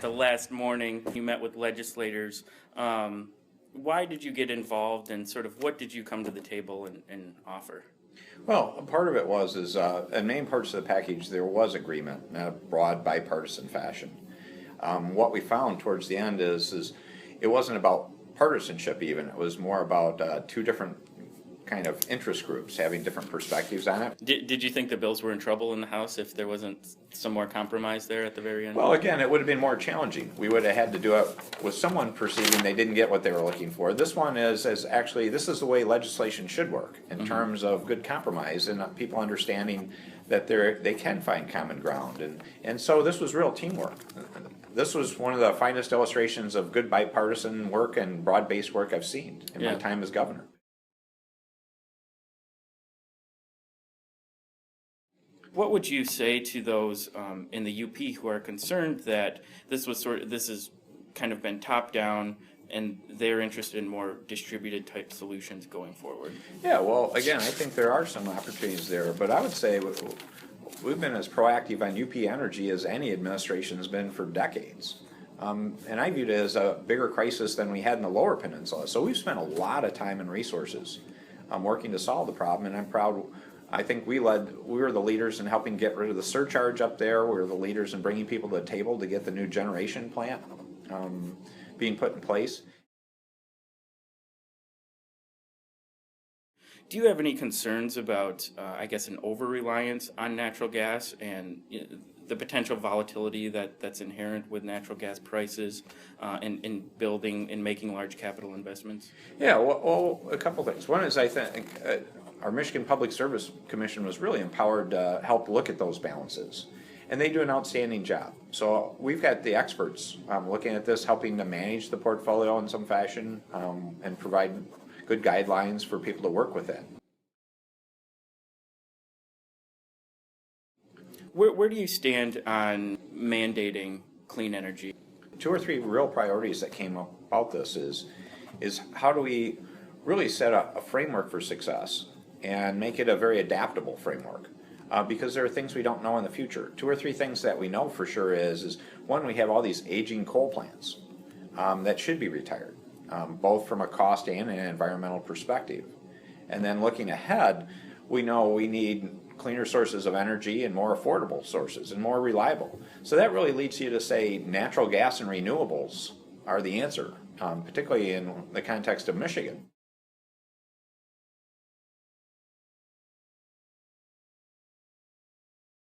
the last morning you met with legislators. Why did you get involved, and sort of what did you come to the table and offer? Well, a part of it was in main parts of the package there was agreement in a broad bipartisan fashion. What we found towards the end is it wasn't about partisanship even. It was more about two different kind of interest groups having different perspectives on it. Did you think the bills were in trouble in the House if there wasn't some more compromise there at the very end? Well, again, it would have been more challenging. We would have had to do it with someone perceiving they didn't get what they were looking for. This one is actually, this is the way legislation should work in terms of good compromise and people understanding that they can find common ground. And so this was real teamwork. This was one of the finest illustrations of good bipartisan work and broad-based work I've seen in my time as governor. What would you say to those in the UP who are concerned that this has kind of been top down and they're interested in more distributed type solutions going forward? Yeah, well, again, I think there are some opportunities there, but I would say we've been as proactive on UP energy as any administration has been for decades. And I viewed it as a bigger crisis than we had in the lower peninsula. So we've spent a lot of time and resources working to solve the problem, and I'm proud. I think we were the leaders in helping get rid of the surcharge up there. We were the leaders in bringing people to the table to get the new generation plant being put in place. Do you have any concerns about, I guess, an over-reliance on natural gas and the potential volatility that's inherent with natural gas prices in building and making large capital investments? Yeah, well, a couple things. One is I think our Michigan Public Service Commission was really empowered to help look at those balances. And they do an outstanding job. So we've got the experts looking at this, helping to manage the portfolio in some fashion and provide good guidelines for people to work with it. Where do you stand on mandating clean energy? Two or three real priorities that came about this is how do we really set a framework for success and make it a very adaptable framework, because there are things we don't know in the future. Two or three things that we know for sure is one, we have all these aging coal plants that should be retired, both from a cost and an environmental perspective. And then looking ahead, we know we need cleaner sources of energy and more affordable sources and more reliable. So that really leads you to say natural gas and renewables are the answer, particularly in the context of Michigan.